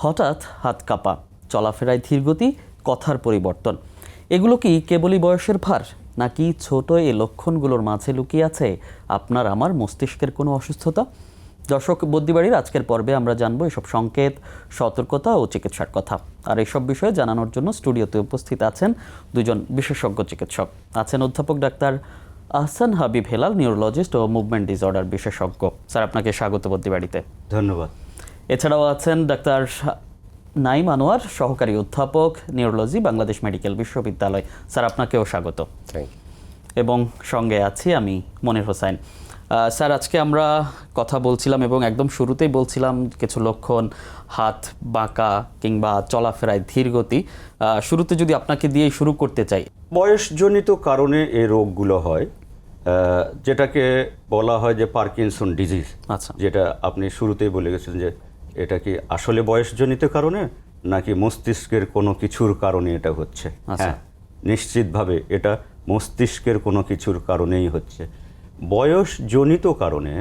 হঠাৎ হাত কাঁপা, চলাফেরায় ধীরগতি, কথার পরিবর্তন, এগুলো কি কেবলই বয়সের ভার, নাকি ছোট এই লক্ষণগুলোর মাঝে লুকিয়ে আছে আপনার আমার মস্তিষ্কের কোনো অসুস্থতা? দর্শক, বদ্যিবাড়ির আজকের পর্বে আমরা জানবো এসব সংকেত, সতর্কতা ও চিকিৎসার কথা। আর এসব বিষয়ে জানানোর জন্য স্টুডিওতে উপস্থিত আছেন দুজন বিশেষজ্ঞ চিকিৎসক। আছেন অধ্যাপক ডাক্তার আহসান হাবিব হেলাল, নিউরোলজিস্ট ও মুভমেন্ট ডিসঅর্ডার বিশেষজ্ঞ। স্যার, আপনাকে স্বাগত বদ্যিবাড়িতে। ধন্যবাদ। এছাড়াও আছেন ডাক্তার নাইম আনোয়ার, সহকারী অধ্যাপক, নিউরোলজি, বাংলাদেশ মেডিকেল বিশ্ববিদ্যালয়। স্যার, আপনাকেও স্বাগত। এবং সঙ্গে আছি আমি, মনির হোসাইন। স্যার, আজকে আমরা কথা বলছিলাম এবং একদম শুরুতেই বলছিলাম কিছু লক্ষণ, হাত বাঁকা কিংবা চলাফেরায় ধীরগতি। শুরুতে যদি আপনাকে দিয়েই শুরু করতে চাই। বয়সজনিত কারণে এই রোগগুলো হয়, যেটাকে বলা হয় যে পার্কিনসন ডিজিজ। আচ্ছা, যেটা আপনি শুরুতেই বলে গেছেন যে এটা কি আসলে বয়সজনিত কারণে নাকি মস্তিষ্কের কোনো কিছুর কারণে এটা হচ্ছে। হ্যাঁ, নিশ্চিতভাবে এটা মস্তিষ্কের কোনো কিছুর কারণেই হচ্ছে। বয়সজনিত কারণে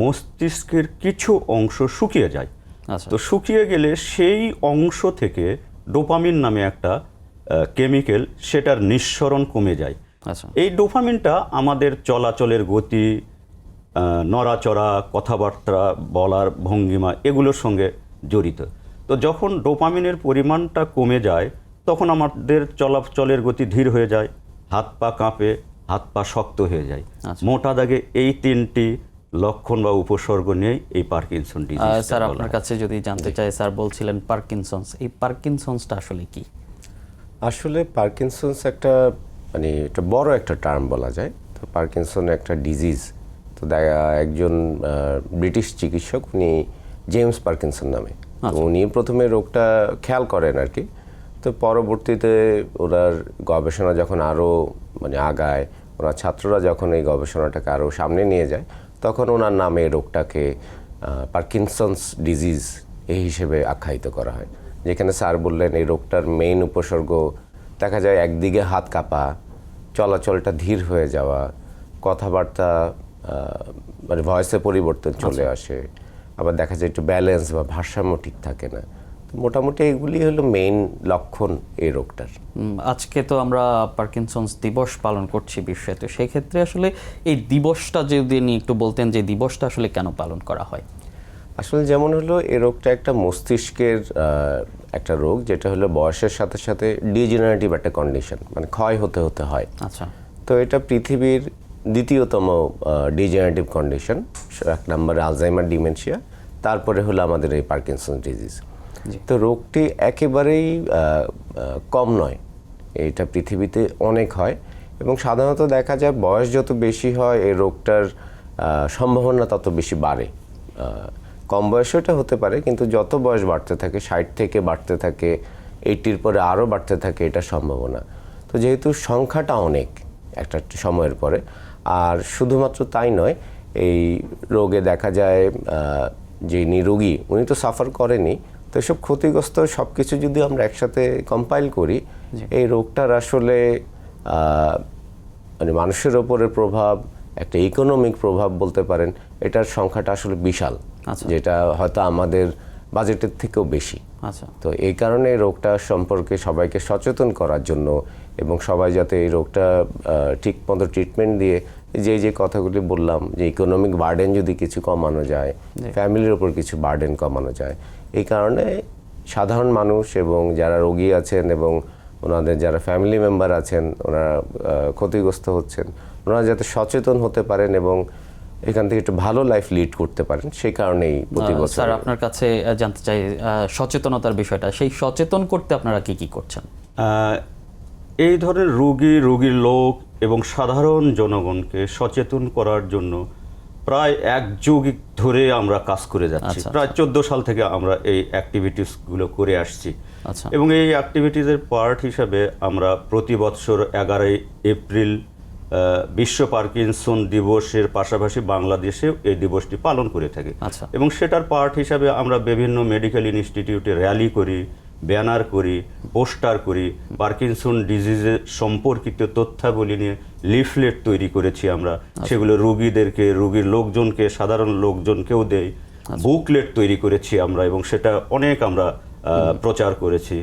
মস্তিষ্কের কিছু অংশ শুকিয়ে যায়। তো শুকিয়ে গেলে সেই অংশ থেকে ডোপামিন নামে একটা কেমিক্যাল, সেটার নিঃসরণ কমে যায়। এই ডোপামিনটা আমাদের চলাচলের গতি, নড়াচড়া, কথাবার্তা বলার ভঙ্গিমা, এগুলোর সঙ্গে জড়িত। তো যখন ডোপামিনের পরিমাণটা কমে যায় তখন আমাদের চলাচলের গতি ধীর হয়ে যায়, হাত পা কাঁপে, হাত পা শক্ত হয়ে যায়। মোটা দাগে এই তিনটি লক্ষণ বা উপসর্গ নিয়ে এই পার্কিনসন ডিজিজ। স্যার, আপনার কাছে যদি জানতে চাই, স্যার বলছিলেন পার্কিনসন্স, এই পার্কিনসন্সটা আসলে কি? আসলে পার্কিনসন্স একটা এটা বড় একটা টার্ম বলা যায়। তো পার্কিনসন একটা ডিজিজ। তো একজন ব্রিটিশ চিকিৎসক, উনি জেমস পার্কিনসন নামে, তো উনি প্রথমে রোগটা খেয়াল করেন আর কি। তো পরবর্তীতে ওনার গবেষণা যখন আরও আগায়, ওনার ছাত্ররা যখন এই গবেষণাটাকে আরও সামনে নিয়ে যায়, তখন ওনার নামে রোগটাকে পার্কিনসন্স ডিজিজ এই হিসেবে আখ্যায়িত করা হয়। যেখানে স্যার বললেন এই রোগটার মেইন উপসর্গ দেখা যায় একদিকে হাত কাঁপা, চলাচলটা ধীর হয়ে যাওয়া, কথাবার্তা ভয়েসে পরিবর্তন চলে আসে, আবার দেখা যায় একটু ব্যালেন্স বা ভারসাম্য ঠিক থাকে না। মোটামুটি এগুলি হলো মেইন লক্ষণ এই রোগটার। আজকে তো আমরা পার্কিনসন্স দিবস পালন করছি বিশ্বে, তো সেই ক্ষেত্রে আসলে এই দিবসটা যদি একটু বলতেন যে দিবসটা আসলে কেন পালন করা হয়? আসলে যেমন হলো, এই রোগটা একটা মস্তিষ্কের একটা রোগ, যেটা হলো বয়সের সাথে সাথে ডিজেনারেটিভ একটা কন্ডিশন, ক্ষয় হতে হতে হয়। আচ্ছা। তো এটা পৃথিবীর দ্বিতীয়তম ডিজেনারেটিভ কন্ডিশন। এক নম্বরে আলজাইমার ডিমেনশিয়া, তারপরে হলো আমাদের এই পার্কিনসন ডিজিজ। তো রোগটি একেবারেই কম নয়, এটা পৃথিবীতে অনেক হয় এবং সাধারণত দেখা যায় বয়স যত বেশি হয় এই রোগটার সম্ভাবনা তত বেশি বাড়ে। কম বয়সে এটা হতে পারে, কিন্তু যত বয়স বাড়তে থাকে, 60 থেকে বাড়তে থাকে, 80-র পরে আরও বাড়তে থাকে এটা সম্ভাবনা। তো যেহেতু সংখ্যাটা অনেক একটা সময়ের পরে, আর শুধুমাত্র তাই নয়, এই রোগে দেখা যায় যে রোগী উনি তো সাফার করেনি, তো এসব ক্ষতিগ্রস্ত সব কিছু যদি আমরা একসাথে কম্পাইল করি, এই রোগটার আসলে মানুষের ওপরের প্রভাব, একটা ইকোনমিক প্রভাব বলতে পারেন, এটার সংখ্যাটা আসলে বিশাল, যেটা হয়তো আমাদের বাজেটের থেকেও বেশি। তো এই কারণে এই রোগটা সম্পর্কে সবাইকে সচেতন করার জন্য এবং সবাই যাতে এই রোগটা ঠিক মতো ট্রিটমেন্ট দিয়ে যে কথাগুলি বললাম, যে ইকোনমিক বার্ডেন যদি কিছু কমানো যায়, ফ্যামিলির ওপর কিছু বার্ডেন কমানো যায়, এই কারণে সাধারণ মানুষ এবং যারা রোগী আছেন এবং ওনাদের যারা ফ্যামিলি মেম্বার আছেন, ওনারা ক্ষতিগ্রস্ত হচ্ছেন, ওনারা যাতে সচেতন হতে পারেন এবং এখান থেকে একটু ভালো লাইফ লিড করতে পারেন, সেই কারণেই প্রতি বছর। স্যার, আপনার কাছে জানতে চাই সচেতনতার বিষয়টা, সেই সচেতন করতে আপনারা কি কি করছেন? এই ধরনের রোগীর লোক এবং সাধারণ জনগণকে সচেতন করার জন্য প্রায় এক যুগ ধরে আমরা কাজ করে যাচ্ছি। প্রায় 14 সাল থেকে আমরা এই অ্যাক্টিভিটিসগুলো করে আসছি এবং এই অ্যাক্টিভিটিসের পার্ট হিসাবে আমরা প্রতি বছর 11 এপ্রিল বিশ্ব পার্কিনসন দিবসের পাশাপাশি বাংলাদেশে এই দিবসটি পালন করে থাকি এবং সেটার পার্ট হিসাবে আমরা বিভিন্ন মেডিকেল ইনস্টিটিউটে র্যালি করি, ব্যানার করি, পোস্টার করি, পার্কিনসন ডিজিজের সম্পর্কিত তথ্যাবলী নিয়ে লিফলেট তৈরি করেছি আমরা। সেগুলো রোগীদেরকে, রোগীর লোকজনকে, সাধারণ লোকজনকেও দেই। বুকলেট তৈরি করেছি আমরা এবং সেটা অনেক আমরা প্রচার করেছি।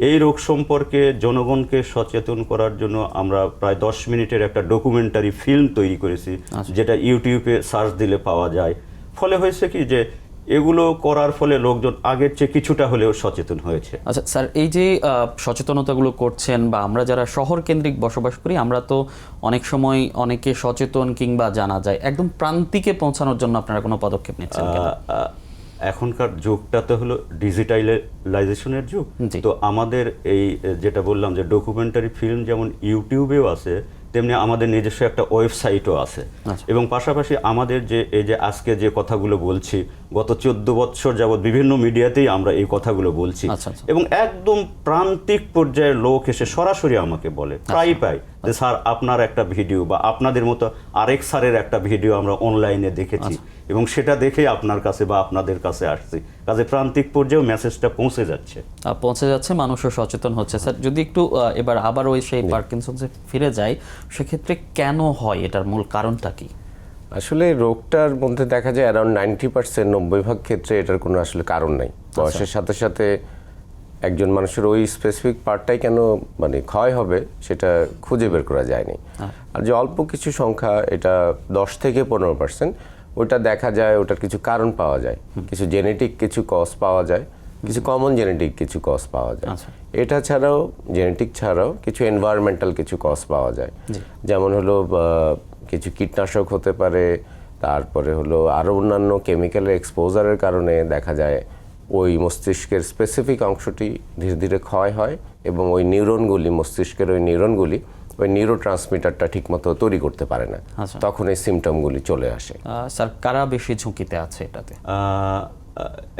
এই রোগ সম্পর্কে জনগণকে সচেতন করার জন্য আমরা প্রায় 10 মিনিটের একটা ডকুমেন্টারি ফিল্ম তৈরি করেছি, যেটা ইউটিউবে সার্চ দিলে পাওয়া যায়। ফলে হয়েছে কি যে এগুলো করার ফলে লোকজন আগের চেয়ে কিছুটা হলেও সচেতন হয়েছে। আচ্ছা স্যার, এই যে সচেতনতাগুলো করছেন বা আমরা যারা শহর কেন্দ্রিক বসবাস করি, আমরা তো অনেক সময় অনেকে সচেতন কিংবা জানা যায়, একদম প্রান্তিকে পৌঁছানোর জন্য আপনারা কোনো পদক্ষেপ নিচ্ছেন কিনা? এখনকার যুগটা তো হলো ডিজিটালাইজেশনের যুগ। জি। তো আমাদের এই যেটা বললাম যে ডকুমেন্টারি ফিল্ম যেমন ইউটিউবেও আছে, তেমনি আমাদের নিজস্ব একটা ওয়েবসাইটও আছে। আচ্ছা। এবং পাশাপাশি আমাদের যে এই যে আজকে যে কথাগুলো বলছি, গত 14 বছর যাবৎ বিভিন্ন মিডিয়াতেই আমরা এই কথাগুলো বলছি। আচ্ছা, আচ্ছা। এবং একদম প্রান্তিক পর্যায়ের লোক এসে সরাসরি আমাকে বলে, প্রায় পাই যে স্যার আপনার একটা ভিডিও বা আপনাদের মতো আরেক স্যারের একটা ভিডিও আমরা অনলাইনে দেখেছি এবং সেটা দেখে আপনার কাছে বা আপনাদের কাছে আসছি। কাজে প্রান্তিক পর্যায়েও মেসেজটা পৌঁছে যাচ্ছে। মানুষও সচেতন হচ্ছে। স্যার, যদি একটু এবার আবার ওই সেই পার্কিনসন্সে ফিরে যাই, সেক্ষেত্রে কেন হয়, এটার মূল কারণটা কি? আসলে রোগটার মধ্যে দেখা যায় অ্যারাউন্ড 90% 90% ক্ষেত্রে এটার কোনো আসলে কারণ নাই। বয়সের সাথে সাথে একজন মানুষের ওই স্পেসিফিক পার্টটাই কেন মানে ক্ষয় হবে সেটা খুঁজে বের করা যায়নি। আর যে অল্প কিছু সংখ্যা, এটা 10 থেকে 15%, ওটা দেখা যায়, ওটার কিছু কারণ পাওয়া যায়, কিছু জেনেটিক কিছু কজ পাওয়া যায়, কিছু কমন জেনেটিক কিছু কজ পাওয়া যায়। এটা ছাড়াও, জেনেটিক ছাড়াও কিছু এনভায়রনমেন্টাল কিছু কজ পাওয়া যায়। যেমন হলো কিছু কীটনাশক হতে পারে, তারপরে হলো আরও অন্যান্য কেমিক্যালের এক্সপোজারের কারণে দেখা যায় ওই মস্তিষ্কের স্পেসিফিক অংশটি ধীরে ধীরে ক্ষয় হয় এবং ওই নিউরনগুলি, মস্তিষ্কের ওই নিউরনগুলি ওই নিউরো ট্রান্সমিটারটা ঠিকমতো তৈরি করতে পারে না। তখন এই সিমটমগুলি চলে আসে। স্যার, কারা বেশি ঝুঁকিতে আছে এটাতে?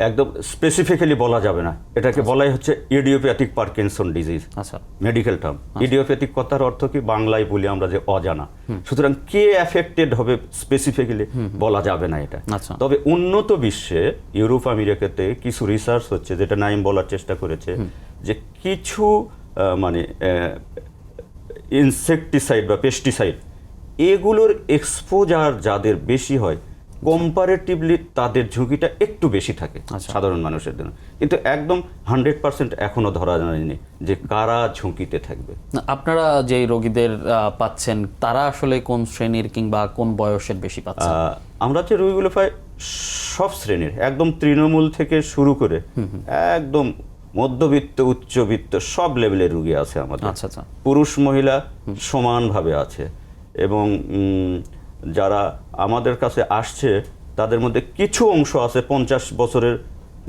একদম স্পেসিফিক্যালি বলা যাবে না, এটাকে বলাই হচ্ছে ইডিওপ্যাথিক পার্কিনসন ডিজিজ। আচ্ছা, মেডিকেল টার্ম। ইডিওপ্যাথিক কথার অর্থ কি, বাংলায় বলি আমরা যে অজানা। সুতরাং কে অ্যাফেক্টেড হবে স্পেসিফিক্যালি বলা যাবে না এটা। তবে উন্নত বিশ্বে, ইউরোপ আমেরিকাতে কিছু রিসার্চ হচ্ছে, যেটা নাইম বলার চেষ্টা করেছে, যে কিছু মানে ইনসেকটিসাইড বা পেস্টিসাইড, এগুলোর এক্সপোজার যাদের বেশি হয়, কম্পারেটিভলি তাদের ঝুঁকিটা একটু বেশি থাকে সাধারণ মানুষের জন্য। কিন্তু একদম 100% এখনো ধরা যায়নি যে কারা ঝুঁকিতে থাকবে। আপনারা যে রোগীদের পাচ্ছেন, তারা আসলে কোন শ্রেণীর কিংবা কোন বয়সের বেশি পাচ্ছেন? আমরা যে রোগীগুলো পাই সব শ্রেণীর, একদম তৃণমূল থেকে শুরু করে একদম মধ্যবিত্ত, উচ্চবিত্ত সব লেভেলের রোগী আছে আমাদের। আচ্ছা আচ্ছা। পুরুষ মহিলা সমানভাবে আছে। এবং যারা আমাদের কাছে আসছে তাদের মধ্যে কিছু অংশ আছে 50 বছরের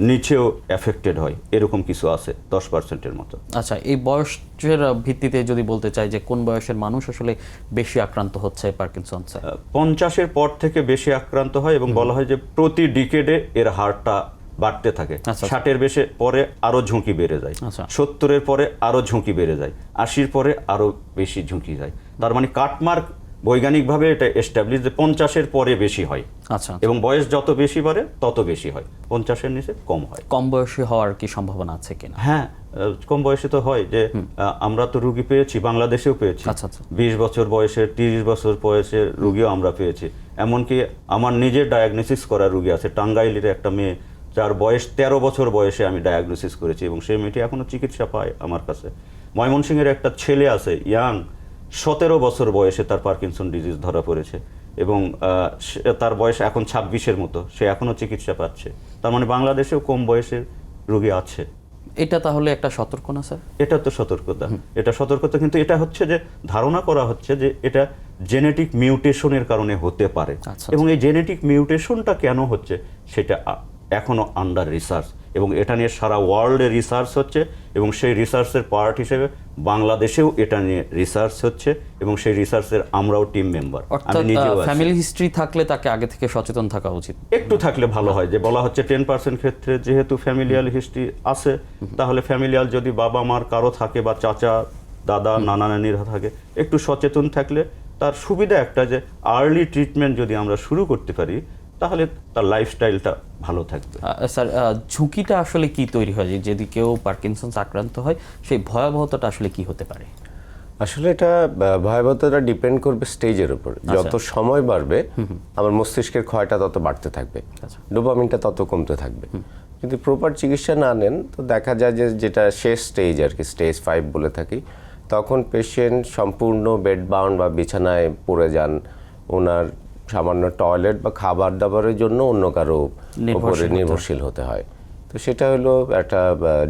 নিচেও এফেক্টেড হয়, এরকম কিছু আছে 10%-এর মতো। আচ্ছা, এই বয়সের ভিত্তিতে যদি বলতে চাই যে কোন বয়সের মানুষ আসলে বেশি আক্রান্ত হচ্ছে পার্কিনসন্সে? 50-এর পর থেকে বেশি আক্রান্ত হয় এবং বলা হয় যে প্রতি ডিকেডে এর হারটা বাড়তে থাকে। 60-এর বেশি পরে আরো ঝুঁকি বেড়ে যায়, 70-এর পরে আরো ঝুঁকি বেড়ে যায়, 80-র পরে আরো বেশি ঝুঁকি যায়। তার মানে কাটমার্ক বৈজ্ঞানিকভাবে এটা এস্টাবলিশ যে 50-এর পরে বেশি হয়। আচ্ছা। এবং বয়স যত বেশি বাড়ে তত বেশি হয়, 50-এর নিচে কম হয়। কম বয়সী হওয়ার কি সম্ভাবনা আছে কিনা? হ্যাঁ, কম বয়সে তো হয়। যে আমরা তো রুগী পেয়েছি, বাংলাদেশেও পেয়েছি। 20 বছর বয়সের, 30 বছর বয়সের রুগীও আমরা পেয়েছি। এমনকি আমার নিজের ডায়াগনোসিস করা রুগী আছে, টাঙ্গাইলের একটা মেয়ে, যার বয়স 13 বছর বয়সে আমি ডায়াগনোসিস করেছি এবং সেই মেয়েটি এখনো চিকিৎসা পায় আমার কাছে। ময়মনসিংহের একটা ছেলে আছে, ইয়াং, 17 বছর বয়সে তার পার্কিনসন ডিজিজ ধরা পড়েছে এবং তার বয়স এখন 26-এর মতো, সে এখনো চিকিৎসা পাচ্ছে। তার মানে বাংলাদেশেও কম বয়সের রোগী আছে। এটা তাহলে একটা সতর্ক না স্যার? এটা তো সতর্কতা, এটা সতর্কতা। কিন্তু এটা হচ্ছে যে ধারণা করা হচ্ছে যে এটা জেনেটিক মিউটেশনের কারণে হতে পারে। এবং এই জেনেটিক মিউটেশনটা কেন হচ্ছে সেটা এখনো আন্ডার রিসার্চ এবং এটা নিয়ে সারা ওয়ার্ল্ডে রিসার্চ হচ্ছে এবং সেই রিসার্চের পার্ট হিসেবে বাংলাদেশেও এটা নিয়ে রিসার্চ হচ্ছে এবং সেই রিসার্চের আমরাও টিম মেম্বার। আমি নিজেও আছি। ফ্যামিলি হিস্ট্রি থাকলে তাকে আগে থেকে সচেতন থাকা উচিত। একটু থাকলে ভালো হয়। যে বলা হচ্ছে 10% ক্ষেত্রে যেহেতু ফ্যামিলিয়াল হিস্ট্রি আছে, তাহলে ফ্যামিলিয়াল যদি বাবা মার কারো থাকে বা চাচা দাদা নানা নানিরা থাকে, একটু সচেতন থাকলে তার সুবিধা একটা যে আর্লি ট্রিটমেন্ট যদি আমরা শুরু করতে পারি তাহলে তার লাইফস্টাইলটা ভালো থাকবে। স্যার, ঝুঁকিটা আসলে কি তৈরি হয় যদি কেউ পার্কিনসন্স আক্রান্ত হয়, সেই ভয়াবহতাটা আসলে কি হতে পারে? আসলে এটা ভয়াবহতাটা ডিপেন্ড করবে স্টেজের উপর। যত সময় বাড়বে আমার মস্তিষ্কের ক্ষয়টা তত বাড়তে থাকবে, ডোপামিনটা তত কমতে থাকবে। যদি প্রপার চিকিৎসা না নেন তো দেখা যায় যে যেটা শেষ স্টেজ আর কি, স্টেজ 5 বলে থাকি, তখন পেশেন্ট সম্পূর্ণ বেড বাউন্ড বা বিছানায় পড়ে যান, ওনার সামান্য টয়লেট বা খাবার দাবারের জন্য অন্য কারো উপরে নির্ভরশীল হতে হয়। তো সেটা হলো একটা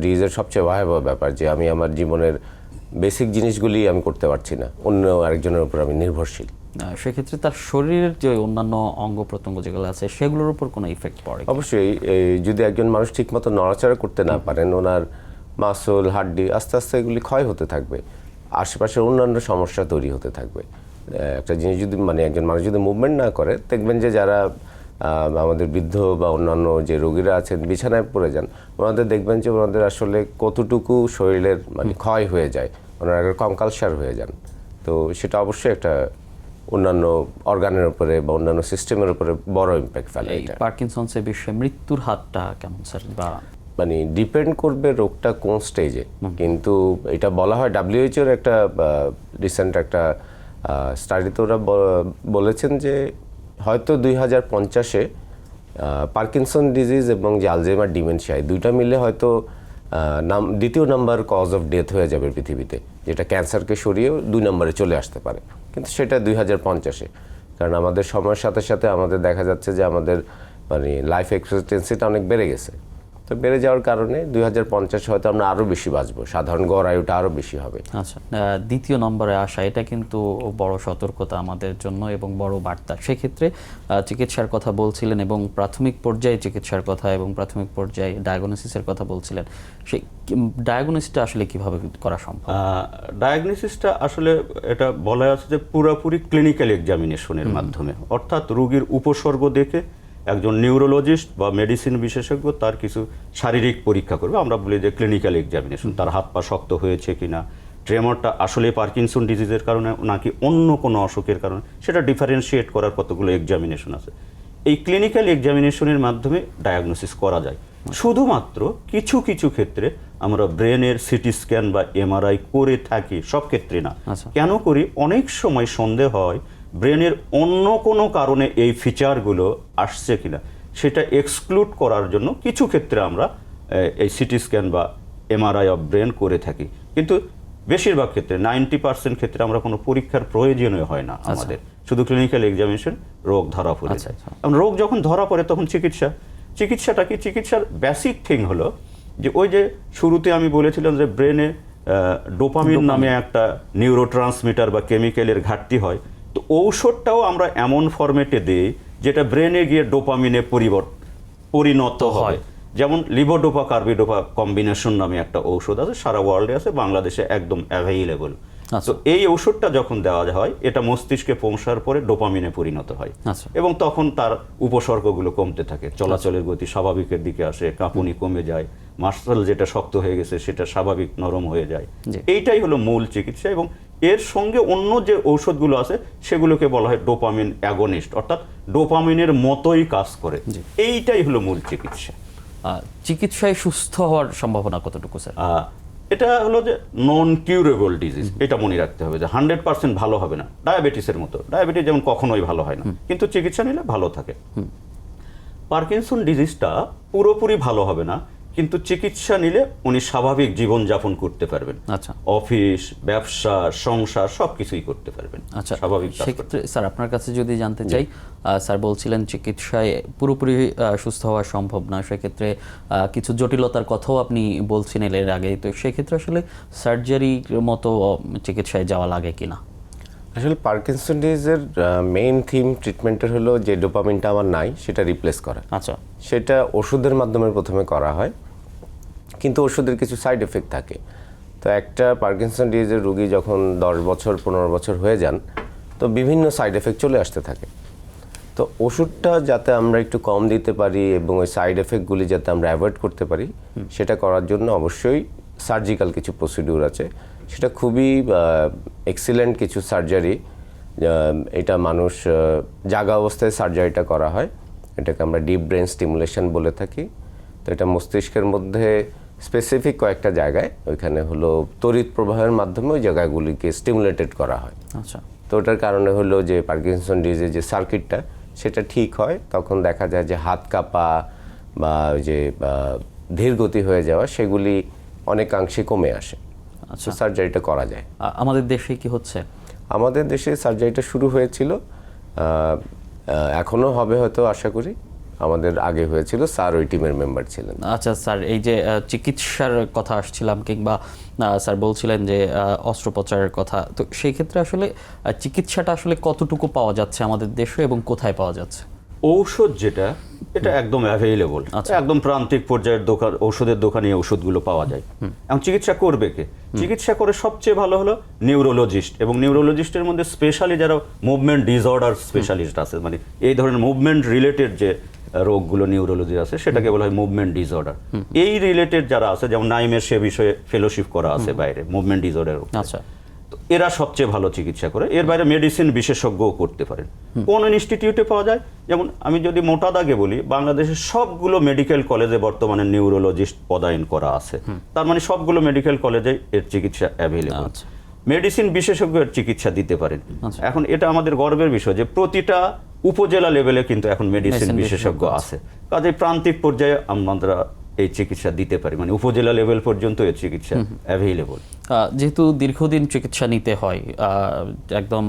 ডিজিজের সবচেয়ে ভয়াবহ ব্যাপার, যে আমি আমার জীবনের বেসিক জিনিসগুলি আমি করতে পারছি না, অন্য আরেকজনের উপর আমি নির্ভরশীল। সেক্ষেত্রে তার শরীরের যে অন্যান্য অঙ্গ প্রত্যঙ্গ যেগুলো আছে সেগুলোর উপর কোনো ইফেক্ট পড়ে? অবশ্যই যদি একজন মানুষ ঠিকমতো নড়াচড়া করতে না পারেন, ওনার মাসল হাড্ডি আস্তে আস্তে এগুলি ক্ষয় হতে থাকবে, আশেপাশের অন্যান্য সমস্যা তৈরি হতে থাকবে। একটা জিনিস যদি মানে একজন মানুষ যদি মুভমেন্ট না করে, দেখবেন যে যারা আমাদের বৃদ্ধ বা অন্যান্য যে রোগীরা আছেন বিছানায় পড়ে যান, ওনাদের দেখবেন যে ওনাদের আসলে কতটুকু শরীরের মানে ক্ষয় হয়ে যায়, ওনারা কঙ্কালসার হয়ে যান। তো সেটা অবশ্যই একটা অন্যান্য অর্গানের উপরে বা অন্যান্য সিস্টেমের উপরে বড় ইম্প্যাক্ট ফেলে। পার্কিনসন্সের বিষয়ে মৃত্যুর হারটা কেমন স্যার? বা মানে ডিপেন্ড করবে রোগটা কোন স্টেজে, কিন্তু এটা বলা হয় WHO-র একটা রিসেন্ট একটা স্টাডিতে ওরা বলেছেন যে হয়তো 2050-এ পার্কিনসন ডিজিজ এবং যে আলজাইমার ডিমেনশিয়া দুইটা মিলে হয়তো দ্বিতীয় নাম্বার কজ অফ ডেথ হয়ে যাবে পৃথিবীতে, যেটা ক্যান্সারকে সরিয়ে 2 নম্বরে চলে আসতে পারে। কিন্তু সেটা 2050-এ, কারণ আমাদের সময়ের সাথে সাথে আমাদের দেখা যাচ্ছে যে আমাদের মানে লাইফ এক্সপেক্টেন্সিটা অনেক বেড়ে গেছে। তো বেড়ে যাওয়ার কারণে 2050 হয়তো আমরা আরও বেশি বাঁচবো, সাধারণ গড় আয়ুটা আরও বেশি হবে। আচ্ছা, দ্বিতীয় নম্বরে আসা এটা কিন্তু বড় সতর্কতা আমাদের জন্য এবং বড় বার্তা। সেক্ষেত্রে চিকিৎসার কথা বলছিলেন এবং প্রাথমিক পর্যায়ে চিকিৎসার কথা এবং প্রাথমিক পর্যায়ে ডায়াগনোসিসের কথা বলছিলেন। সেই ডায়াগনোসিসটা আসলে কিভাবে করা সম্ভব? ডায়াগনোসিসটা আসলে এটা বলা আছে যে পুরোপুরি ক্লিনিক্যাল এক্সামিনেশনের মাধ্যমে, অর্থাৎ রোগীর উপসর্গ দেখে একজন নিউরোলজিস্ট বা মেডিসিন বিশেষজ্ঞ তার কিছু শারীরিক পরীক্ষা করবে, আমরা বলি যে ক্লিনিক্যাল এক্সামিনেশন। তার হাত পা শক্ত হয়েছে কিনা, ট্রেমরটা আসলে পার্কিনসন ডিজিজের কারণে নাকি অন্য কোনো অসুখের কারণে, সেটা ডিফারেন্সিয়েট করার কতগুলো এক্সামিনেশন আছে। এই ক্লিনিক্যাল এক্সামিনেশনের মাধ্যমে ডায়াগনোসিস করা যায়। শুধুমাত্র কিছু কিছু ক্ষেত্রে আমরা ব্রেনের সিটি স্ক্যান বা MRI করে থাকি, সব ক্ষেত্রে না। কেন করি? অনেক সময় সন্দেহ হয় ব্রেনের অন্য কোনো কারণে এই ফিচারগুলো আসছে কিনা, সেটা এক্সক্লুড করার জন্য কিছু ক্ষেত্রে আমরা এই সিটি স্ক্যান বা MRI অফ ব্রেন করে থাকি। কিন্তু বেশিরভাগ ক্ষেত্রে 90% ক্ষেত্রে আমরা কোনো পরীক্ষার প্রয়োজনই হয় না আমাদের, শুধু ক্লিনিক্যাল এক্সামিনেশন, রোগ ধরা পড়ে যায়। রোগ যখন ধরা পড়ে তখন চিকিৎসাটা কি? চিকিৎসার বেসিক থিং হলো যে ওই যে শুরুতে আমি বলেছিলাম যে ব্রেনে ডোপামিন নামে একটা নিউরোট্রান্সমিটার বা কেমিক্যালের ঘাটতি হয়। তো ঔষধটাও আমরা এমন ফরম্যাটে দিই যেটা ব্রেনে গিয়ে ডোপামিনে পরিণত হয়। যেমন লিভোডোপা কার্বিডোপা কম্বিনেশন নামে একটা ঔষধ আছে, সারা ওয়ার্ল্ডে আছে, বাংলাদেশে একদম অ্যাভেইলেবল। তো এই ঔষধটা যখন দেওয়া হয় এটা মস্তিষ্কে পৌঁছার পরে ডোপামিনে পরিণত হয় এবং তখন তার উপসর্গগুলো কমতে থাকে, চলাচলের গতি স্বাভাবিকের দিকে আসে, কাঁপুনি কমে যায়, মাসল যেটা শক্ত হয়ে গেছে সেটা স্বাভাবিক নরম হয়ে যায়। এইটাই হলো মূল চিকিৎসা। এবং এর সঙ্গে অন্য যে ঔষধগুলো আছে সেগুলোকে বলা হয় ডোপামিন অ্যাগনিস্ট, অর্থাৎ ডোপামিনের মতোই কাজ করে। এইটাই হলো মূল চিকিৎসা। চিকিৎসায় সুস্থ হওয়ার সম্ভাবনা কতটুকু স্যার? এটা হলো যে নন কিউরেবল ডিজিজ, এটা মনে রাখতে হবে যে 100% ভালো হবে না। ডায়াবেটিসের মতো, ডায়াবেটিস যেমন কখনোই ভালো হয় না, কিন্তু চিকিৎসা নিলে ভালো থাকে। পার্কিনসন ডিজিজটা পুরোপুরি ভালো হবে না, কিন্তু চিকিৎসা নিলে উনি স্বাভাবিক জীবনযাপন করতে পারবেন। অফিস, ব্যবসা, সংসার সবকিছুই করতে পারবেন। আচ্ছা, স্বাভাবিক। সেক্ষেত্রে স্যার আপনার কাছে যদি জানতে চাই, স্যার বলছিলেন চিকিৎসায় পুরোপুরি সুস্থ হওয়া সম্ভব না, সেক্ষেত্রে কিছু জটিলতার কথাও আপনি বলছিলেন এর আগে। তো সেক্ষেত্রে আসলে সার্জারির মতো চিকিৎসায় যাওয়া লাগে কিনা? আসলে পার্কিনসন ডিজিজের মেইন থিম ট্রিটমেন্টের হলো যে ডোপামিনটা আমার নাই সেটা রিপ্লেস করা। আচ্ছা, সেটা ওষুধের মাধ্যমে প্রথমে করা হয়, কিন্তু ওষুধের কিছু সাইড এফেক্ট থাকে। তো একটা পার্কিনসন ডিজিজের রোগী যখন 10 বছর 15 বছর হয়ে যান, তো বিভিন্ন সাইড এফেক্ট চলে আসতে থাকে। তো ওষুধটা যাতে আমরা একটু কম দিতে পারি এবং ওই সাইড এফেক্টগুলি যাতে আমরা অ্যাভয়েড করতে পারি, সেটা করার জন্য অবশ্যই সার্জিক্যাল কিছু প্রসিডিউর আছে। সেটা খুবই এক্সিলেন্ট কিছু সার্জারি, এটা মানুষ জাগা অবস্থায় সার্জারিটা করা হয়, এটাকে আমরা ডিপ ব্রেন স্টিমুলেশন বলে থাকি। তো এটা মস্তিষ্কের মধ্যে স্পেসিফিক কয়েকটা জায়গায় ওইখানে হলো তড়িৎ প্রবাহের মাধ্যমে ওই জায়গাগুলিকে স্টিমুলেটেড করা হয়। আচ্ছা, তো ওটার কারণে হলো যে পার্কিনসন ডিজিজের যে সার্কিটটা সেটা ঠিক হয়, তখন দেখা যায় যে হাত কাঁপা বা ওই যে ধীর গতি হয়ে যাওয়া সেগুলি অনেকাংশে কমে আসে। আচ্ছা। সার্জারিটা করা যায়। আমাদের দেশে কি হচ্ছে? আমাদের দেশে সার্জারিটা শুরু হয়েছিল, এখনো হবে হয়তো আশা করি। আমাদের আগে হয়েছিল, স্যার ওই টিমের মেম্বার ছিলেন। আচ্ছা স্যার, এই যে চিকিৎসার কথা আসছিলাম, কিংবা স্যার বলছিলেন যে অস্ত্রোপচারের কথা, তো সেই ক্ষেত্রে আসলে চিকিৎসাটা আসলে কতটুকু পাওয়া যাচ্ছে আমাদের দেশে এবং কোথায় পাওয়া যাচ্ছে? ঔষধ যেটা, এটা একদম অ্যাভেইলেবল, একদম প্রান্তিক পর্যায়ের দোকান, ঔষধের দোকানে এই ওষুধগুলো পাওয়া যায়। এবং চিকিৎসা করবে কে? চিকিৎসা করে সবচেয়ে ভালো হলো নিউরোলজিস্ট, এবং নিউরোলজিস্টের মধ্যে স্পেশালি যারা মুভমেন্ট ডিসঅর্ডার স্পেশালিস্ট আছে, মানে এই ধরনের মুভমেন্ট রিলেটেড যে রোগগুলো নিউরোলজি আছে সেটাকে বলা হয় মুভমেন্ট ডিসঅর্ডার। এই রিলেটেড যারা আছে, যেমন নাইমের সে বিষয়ে ফেলোশিপ করা আছে বাইরে মুভমেন্ট ডিসঅর্ডার। আচ্ছা, তো এরা সবচেয়ে ভালো চিকিৎসা করে। এর বাইরে মেডিসিন বিশেষজ্ঞও করতে পারেন। কোন ইনস্টিটিউটে পাওয়া যায়? যেমন আমি যদি মোটা দাগে বলি, বাংলাদেশের সবগুলো মেডিকেল কলেজে বর্তমানে নিউরোলজিস্ট পদায়ন করা আছে। তার মানে সবগুলো মেডিকেল কলেজে এর চিকিৎসা অ্যাভেলেবল। আচ্ছা। মেডিসিন বিশেষজ্ঞের চিকিৎসা দিতে পারেন। এখন এটা আমাদের গর্বের বিষয় যে প্রতিটা উপজেলা লেভেলে কিন্তু এখন মেডিসিন বিশেষজ্ঞ আছে। কাজে প্রান্তিক পর্যায়ে আমরা এই চিকিৎসা দিতে পারি, মানে উপজেলা লেভেল পর্যন্ত এই চিকিৎসা অ্যাভেলেবল। যেহেতু দীর্ঘদিন চিকিৎসা নিতে হয়, একদম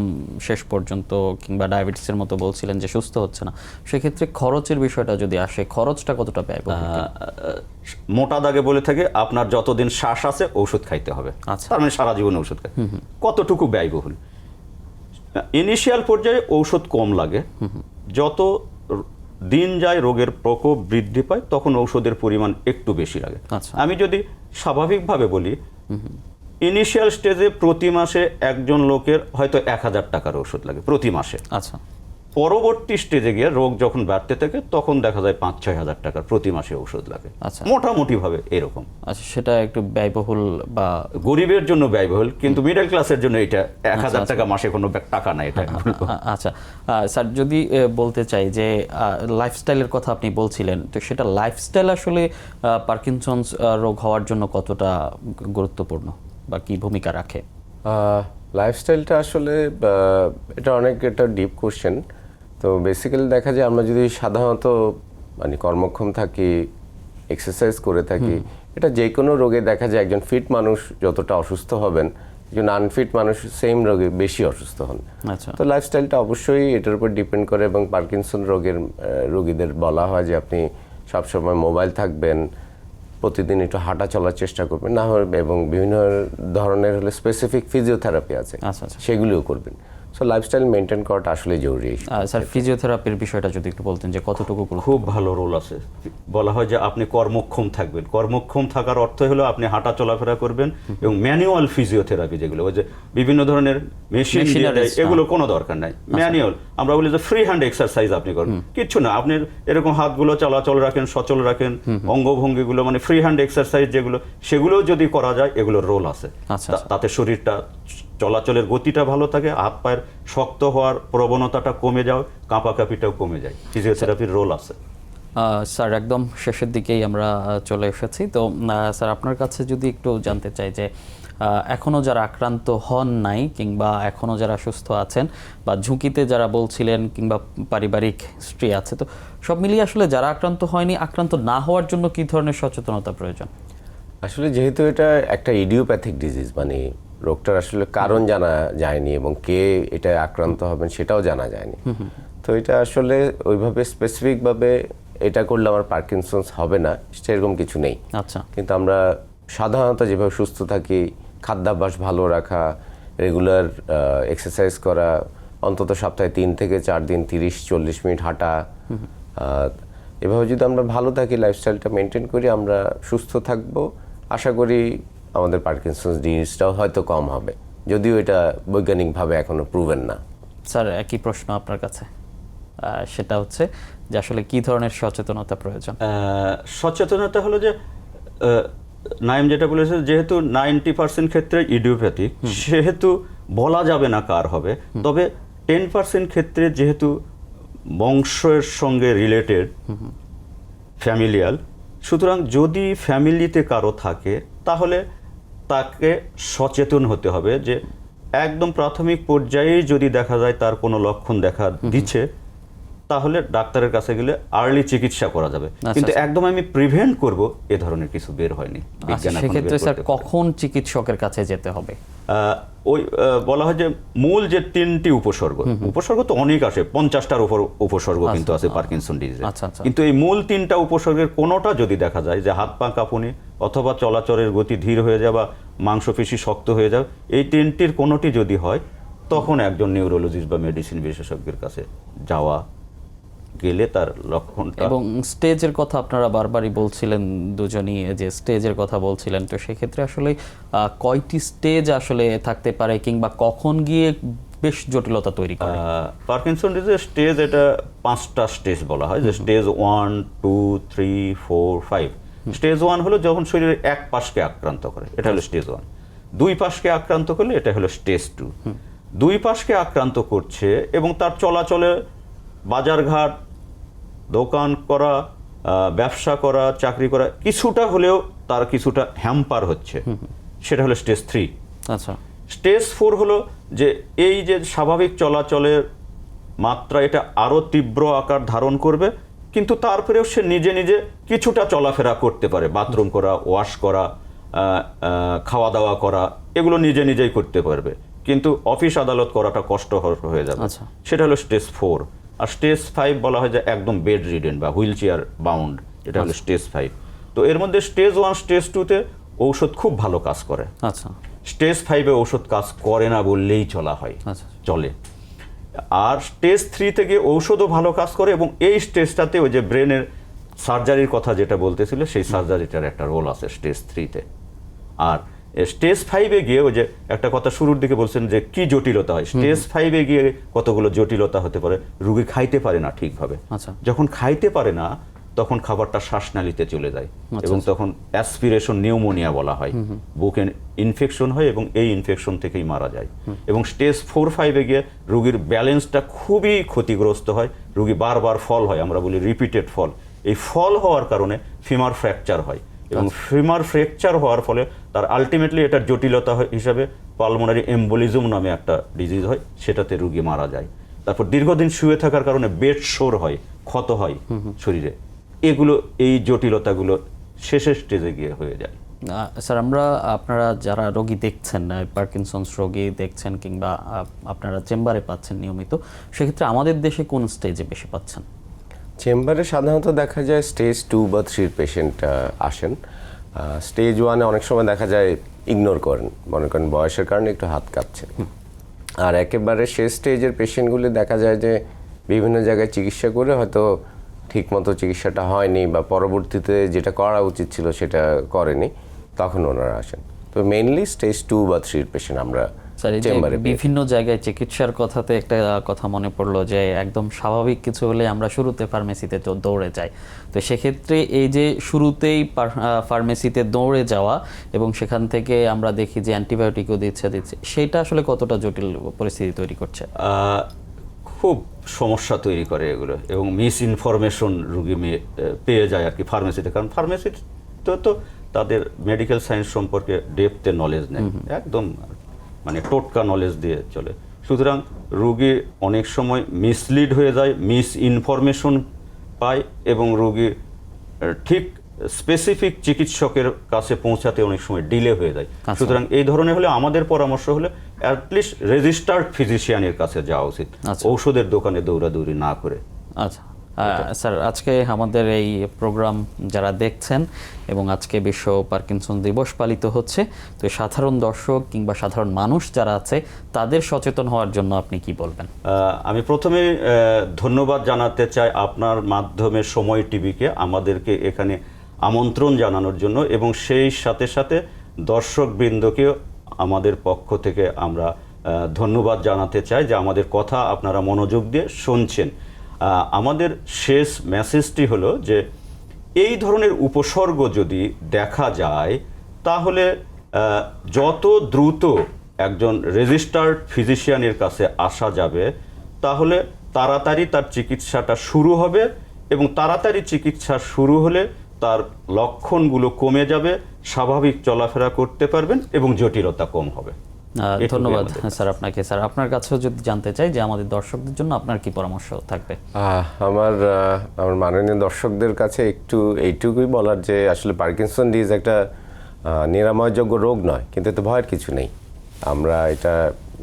শেষ পর্যন্ত, কিংবা ডায়াবেটিসের মতো বলছিলেন যে সুস্থ হচ্ছে না, সেক্ষেত্রে খরচের বিষয়টা যদি আসে, খরচটা কতটা ব্যয়বহুল? মোটা দাগে বলে থাকে আপনার যতদিন শ্বাস আছে ঔষধ খাইতে হবে। আচ্ছা। তার মানে সারা জীবন ঔষধ খাই। কতটুকু ব্যয়বহুল? ইনিশিয়াল পর্যায়ে ঔষধ কম লাগে, যত দিন যায় রোগের প্রকোপ বৃদ্ধি পায় তখন ঔষধের পরিমাণ একটু বেশি লাগে। আচ্ছা। আমি যদি স্বাভাবিকভাবে বলি, ইনিশিয়াল স্টেজে প্রতি মাসে একজন লোকের হয়তো 1000 টাকার ওষুধ লাগে প্রতি মাসে। আচ্ছা। পরবর্তী স্টেজে গিয়ে রোগ যখন বাড়তে থাকে তখন দেখা যায় 5-6 হাজার টাকার প্রতি মাসে ওষুধ লাগে। আচ্ছা। মোটামুটি ভাবে এরকম। আচ্ছা, সেটা একটু ব্যয়বহুল, বা গরিবের জন্য ব্যয়বহুল, কিন্তু মিডল ক্লাসের জন্য এটা 1000 টাকা মাসে কোনো টাকা না এটা। আচ্ছা স্যার, যদি বলতে চাই যে লাইফস্টাইলের কথা আপনি বলছিলেন, তো সেটা লাইফস্টাইল আসলে পার্কিনসন্স রোগ হওয়ার জন্য কতটা গুরুত্বপূর্ণ বা কি ভূমিকা রাখে? লাইফস্টাইলটা আসলে এটা অনেক একটা ডিপ কোশ্চেন। তো বেসিক্যালি দেখা যায় আমরা যদি সাধারণত মানে কর্মক্ষম থাকি, এক্সারসাইজ করে থাকি, এটা যে কোনো রোগে দেখা যায় একজন ফিট মানুষ যতটা অসুস্থ হবেন, একজন আনফিট মানুষ সেম রোগে বেশি অসুস্থ হন। আচ্ছা। তো লাইফস্টাইলটা অবশ্যই এটার উপর ডিপেন্ড করে, এবং পার্কিনসন রোগের রোগীদের বলা হয় যে আপনি সবসময় মোবাইল থাকবেন, প্রতিদিন একটু হাঁটা চলার চেষ্টা করবেন, না হয় এবং বিভিন্ন ধরনের হলে স্পেসিফিক ফিজিওথেরাপি আছে, আচ্ছা। সেগুলিও করবেন। সো লাইফস্টাইল মেনটেন করাটা আসলে জরুরি। স্যার, ফিজিওথেরাপির বিষয়টা যদি একটু বলতেন যে কতটুকু খুব ভালো রোল আছে। বলা হয় যে আপনি কর্মক্ষম থাকবেন। কর্মক্ষম থাকার অর্থ হলো আপনি হাঁটা চলাফেরা করবেন, এবং ম্যানুয়াল ফিজিওথেরাপি যেগুলো, ওই যে বিভিন্ন ধরনের মেশিন, এগুলো কোনো দরকার নাই। ম্যানুয়াল আমরা বলি যে ফ্রি হ্যান্ড এক্সারসাইজ আপনি করবেন, কিচ্ছু না, আপনি এরকম হাতগুলো চলাচল রাখেন, সচল রাখেন, অঙ্গভঙ্গিগুলো মানে ফ্রি হ্যান্ড এক্সারসাইজ যেগুলো, সেগুলোও যদি করা যায়, এগুলোর রোল আছে। তাতে শরীরটা চলাচলের গতিটা ভালো থাকে, হাত পায়ের শক্ত হওয়ার প্রবণতাটা কমে যায়, কাঁপাকাঁপিটাও কমে যায়। ফিজিওথেরাপির রোল আছে। স্যার, একদম শেষের দিকেই আমরা চলে এসেছি। তো স্যার, আপনার কাছে যদি একটু জানতে চাই যে এখনও যারা আক্রান্ত হন নাই, কিংবা এখনও যারা সুস্থ আছেন, বা ঝুঁকিতে যারা বলছিলেন, কিংবা পারিবারিক হিস্ট্রি আছে, তো সব মিলিয়ে আসলে যারা আক্রান্ত হয়নি, আক্রান্ত না হওয়ার জন্য কী ধরনের সচেতনতা প্রয়োজন? আসলে যেহেতু এটা একটা ইডিওপ্যাথিক ডিজিজ, মানে রোগটার আসলে কারণ জানা যায়নি এবং কে এটা আক্রান্ত হবেন সেটাও জানা যায়নি। তো এটা আসলে ওইভাবে স্পেসিফিকভাবে এটা করলে আমার পার্কিনসন্স হবে না সেরকম কিছু নেই। আচ্ছা। কিন্তু আমরা সাধারণত যেভাবে সুস্থ থাকি, খাদ্যাভ্যাস ভালো রাখা, রেগুলার এক্সারসাইজ করা, অন্তত সপ্তাহে 3 থেকে 4 দিন 30-40 মিনিট হাঁটা, এভাবে যদি আমরা ভালো থাকি, লাইফস্টাইলটা মেনটেন করি, আমরা সুস্থ থাকবো। আশা করি আমাদের পার্কিনসন্স ডিজিজটাও হয়তো কম হবে, যদিও এটা বৈজ্ঞানিকভাবে এখনো প্রুভেন না। স্যার, একই প্রশ্ন আপনার কাছে, সেটা হচ্ছে যে আসলে কি ধরনের সচেতনতা প্রয়োজন? সচেতনতা হলো যে নাইম যেটা বলেছে, যেহেতু 90% ক্ষেত্রে ইডিওপ্যাথিক, সেহেতু বলা যাবে না কার হবে, তবে 10% ক্ষেত্রে যেহেতু বংশের সঙ্গে রিলেটেড, ফ্যামিলিয়াল, সুতরাং যদি ফ্যামিলিতে কারো থাকে তাহলে তাকে সচেতন হতে হবে যে একদম প্রাথমিক পর্যায়ে যদি দেখা যায় তার কোনো লক্ষণ দেখা দিচ্ছে, তাহলে ডাক্তারের কাছে গেলে আর্লি চিকিৎসা করা যাবে। কিন্তু একদম আমি প্রিভেন্ট করব এ ধরনের কিছু বের হয়নি। বিজ্ঞান এখনো বের সেক্ষেত্রে স্যার করতে কখন চিকিৎসকের কাছে যেতে হবে? ওই বলা হয় যে মূল যে 3টি উপসর্গ তো অনেক আসে, 50টার উপর উপসর্গ কিন্তু আছে পার্কিনসন ডিজিজে। কিন্তু এই মূল 3টা উপসর্গের কোনোটা যদি দেখা যায় যে হাত পা কাঁপুনি অথবা চলাচলের গতি ধীর হয়ে যাওয়া, মাংসপেশি শক্ত হয়ে যাওয়া, এই 3টির কোনোটি যদি হয় তখন একজন নিউরোলজিস্ট বা মেডিসিন বিশেষজ্ঞের কাছে যাওয়া, গেলে তার লক্ষণটা। এবং স্টেজের কথা আপনারা বারবারই বলছিলেন, দুজনই যে স্টেজের কথা বলছিলেন, তো সেক্ষেত্রে আসলে কয়টি স্টেজ আসলে থাকতে পারে কিংবা কখন গিয়ে বেশ জটিলতা তৈরি করে? পার্কিনসন ডিজিজের স্টেজ, এটা 5টা স্টেজ বলা হয়, যে স্টেজ 1, 2, 3, 4, 5। স্টেজ 1 হলো যখন শরীরের এক পাশকে আক্রান্ত করে, এটা হলো স্টেজ 1। 2 পাশকে আক্রান্ত করলে এটা হলো স্টেজ 2। 2 পাশকে আক্রান্ত করছে এবং তার চলাচলে বাজারঘাট, দোকান করা, ব্যবসা করা, চাকরি করা কিছুটা হলেও তার কিছুটা হ্যাম্পার হচ্ছে, সেটা হলো স্টেজ 3। আচ্ছা, স্টেজ 4 হলো যে এই যে স্বাভাবিক চলাচলের মাত্রা এটা আরো তীব্র আকার ধারণ করবে, কিন্তু তারপরেও সে নিজে নিজে কিছুটা চলাফেরা করতে পারে, বাথরুম করা, ওয়াশ করা, খাওয়া দাওয়া করা, এগুলো নিজে নিজেই করতে পারবে, কিন্তু অফিস আদালত করাটা কষ্টকর হয়ে যাবে। সেটা হলো স্টেজ 4। আর স্টেজ 5 বলা হয় যে একদম বেড রিডেন বা হুইল চেয়ার বাউন্ড, এটা হলো স্টেজ 5। তো এর মধ্যে স্টেজ 1, স্টেজ 2-তে ঔষধ খুব ভালো কাজ করে। আচ্ছা, স্টেজ 5-এ ঔষধ কাজ করে না বললেই চলা হয়, চলে। আর স্টেজ 3 থেকে ঔষধও ভালো কাজ করে, এবং এই স্টেজটাতে ওই যে ব্রেনের সার্জারির কথা যেটা বলতেছিল, সেই সার্জারিটার একটা রোল আছে স্টেজ 3-তে। আর স্টেজ 5-এ গিয়ে ওই যে একটা কথা শুরুর দিকে বলছেন যে কি জটিলতা হয়, স্টেজ 5-এ গিয়ে কতগুলো জটিলতা হতে পারে। রোগী খাইতে পারে না ঠিকভাবে, যখন খাইতে পারে না তখন খাবারটা শ্বাসনালীতে চলে যায়, এবং তখন অ্যাসপিরেশন নিউমোনিয়া বলা হয়, বুকে ইনফেকশন হয় এবং এই ইনফেকশন থেকেই মারা যায়। এবং স্টেজ 4-5-এ গিয়ে রোগীর ব্যালেন্সটা খুবই ক্ষতিগ্রস্ত হয়, রোগী বারবার ফল হয়, আমরা বলি রিপিটেড ফল। এই ফল হওয়ার কারণে ফিমার ফ্র্যাকচার হয়, এবং ফিমার ফ্র্যাকচার হওয়ার ফলে তার আলটিমেটলি এটার জটিলতা হিসাবে পালমোনারি এম্বোলিজম নামে একটা ডিজিজ হয়, সেটাতে রোগী মারা যায়। তারপর দীর্ঘদিন শুয়ে থাকার কারণে বেড সোর হয়, ক্ষত হয় শরীরে। এগুলো, এই জটিলতাগুলো শেষের স্টেজে গিয়ে হয়ে যায়। স্যার, আপনারা যারা রোগী দেখছেন, পার্কিনসন্স রোগী দেখছেন কিংবা আপনারা চেম্বারে পাচ্ছেন নিয়মিত, সেক্ষেত্রে আমাদের দেশে কোন স্টেজে বেশি পাচ্ছেন? চেম্বারে সাধারণত দেখা যায় স্টেজ 2 বা 3 পেশেন্ট আসেন। স্টেজ 1-এ অনেক সময় দেখা যায় ইগনোর করেন, মনে করেন বয়সের কারণে একটু হাত কাঁপছে। আর একেবারে শেষ স্টেজের পেশেন্টগুলি দেখা যায় যে বিভিন্ন জায়গায় চিকিৎসা করে হয়তো ঠিকমতো চিকিৎসাটা হয়নি, বা পরবর্তীতে যেটা করা উচিত ছিল সেটা করেনি, তখন ওনারা আসেন। তো মেইনলি স্টেজ 2 বা 3 পেশেন্ট আমরা চেম্বারে। বিভিন্ন জায়গায় চিকিৎসার কথাতে একটা কথা মনে পড়লো যে একদম স্বাভাবিক কিছু হলে আমরা শুরুতে ফার্মেসিতে দৌড়ে যাই। তো সেক্ষেত্রে এই যে শুরুতেই ফার্মেসিতে দৌড়ে যাওয়া এবং সেখান থেকে আমরা দেখি যে অ্যান্টিবায়োটিকও দিচ্ছে, সেটা আসলে কতটা জটিল পরিস্থিতি তৈরি করছে? খুব সমস্যা তৈরি করে এগুলো, এবং মিস ইনফরমেশন রুগী পেয়ে যায় আর কি ফার্মেসিতে। কারণ ফার্মেসিতে তো তাদের মেডিকেল সায়েন্স সম্পর্কে ডেপথে নলেজ নেই, একদম মানে টোটকা নলেজ দিয়ে চলে। সুতরাং রুগী অনেক সময় মিসলিড হয়ে যায়, মিস ইনফরমেশন পায়, এবং রুগীর ঠিক স্পেসিফিক চিকিৎসকের কাছে পৌঁছাতে অনেক সময় ডিলে হয়ে যায়। সুতরাং এই ধরনের হলে আমাদের পরামর্শ হলে অ্যাটলিস্ট রেজিস্টার্ড ফিজিশিয়ানের কাছে যাওয়া উচিত, ঔষধের দোকানে দৌড়াদৌড়ি না করে। আচ্ছা স্যার, আজকে আমাদের এই প্রোগ্রাম যারা দেখছেন, এবং আজকে বিশ্ব পার্কিনসন দিবস পালিত হচ্ছে, তো সাধারণ দর্শক কিংবা সাধারণ মানুষ যারা আছে তাদের সচেতন হওয়ার জন্য আপনি কি বলবেন? আমি প্রথমে ধন্যবাদ জানাতে চাই আপনার মাধ্যমে সময় টিভিকে আমাদেরকে এখানে আমন্ত্রণ জানানোর জন্য, এবং সেই সাথে সাথে দর্শকবৃন্দকেও আমাদের পক্ষ থেকে আমরা ধন্যবাদ জানাতে চাই যে আমাদের কথা আপনারা মনোযোগ দিয়ে শুনছেন। আমাদের শেষ মেসেজটি হলো যে এই ধরনের উপসর্গ যদি দেখা যায় তাহলে যত দ্রুত একজন রেজিস্টার্ড ফিজিশিয়ানের কাছে আসা যাবে, তাহলে তাড়াতাড়ি তার চিকিৎসাটা শুরু হবে, এবং তাড়াতাড়ি চিকিৎসা শুরু হলে তার লক্ষণগুলো কমে যাবে, স্বাভাবিক চলাফেরা করতে পারবেন এবং জটিলতা কম হবে। এটুকুই ধন্যবাদ আমাদের। স্যার আপনাকে। স্যার আপনার কাছেও যদি জানতে চাই যে আমাদের দর্শকদের জন্য আপনার কি পরামর্শ থাকবে? আমার মাননীয় দর্শকদের কাছে একটু এইটুকুই বলার যে আসলে পার্কিনসন ডিজিজ একটা নিরাময়যোগ্য রোগ নয়, কিন্তু এতে ভয়ের কিছু নেই। আমরা এটা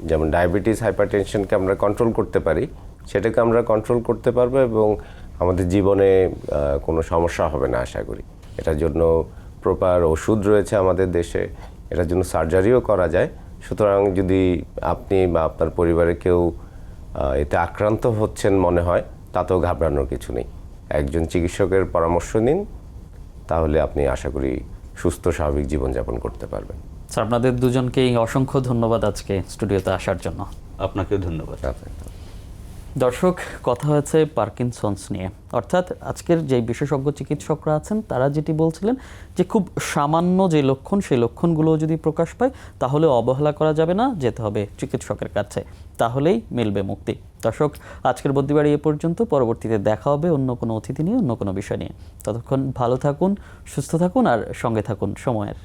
যেমন ডায়াবেটিস, হাইপারটেনশনকে আমরা কন্ট্রোল করতে পারি, সেটাকে আমরা কন্ট্রোল করতে পারবো এবং আমাদের জীবনে কোনো সমস্যা হবে না আশা করি। এটার জন্য প্রপার ওষুধ রয়েছে আমাদের দেশে, এটার জন্য সার্জারিও করা যায়। সুতরাং যদি আপনি বা আপনার পরিবারে কেউ এতে আক্রান্ত হচ্ছেন মনে হয়, তাতেও ঘাবড়ানোর কিছু নেই। একজন চিকিৎসকের পরামর্শ নিন, তাহলে আপনি আশা করি সুস্থ স্বাভাবিক জীবনযাপন করতে পারবেন। স্যার আপনাদের দুজনকেই অসংখ্য ধন্যবাদ আজকে স্টুডিওতে আসার জন্য। আপনাকেও ধন্যবাদ। দর্শক, কথা হয়েছে পার্কিনসন্স নিয়ে, অর্থাৎ আজকের যে বিশেষজ্ঞ চিকিৎসকরা আছেন তারা যেটি বলছিলেন যে খুব সামান্য যে লক্ষণ, সেই লক্ষণগুলো যদি প্রকাশ পায় তাহলে অবহেলা করা যাবে না, যেতে হবে চিকিৎসকের কাছে, তাহলেই মিলবে মুক্তি। দর্শক, আজকের বুদ্ধিবাড়ি এ পর্যন্ত। পরবর্তীতে দেখা হবে অন্য কোনো অতিথি নিয়ে, অন্য কোনো বিষয় নিয়ে। ততক্ষণ ভালো থাকুন, সুস্থ থাকুন আর সঙ্গে থাকুন সময়ের।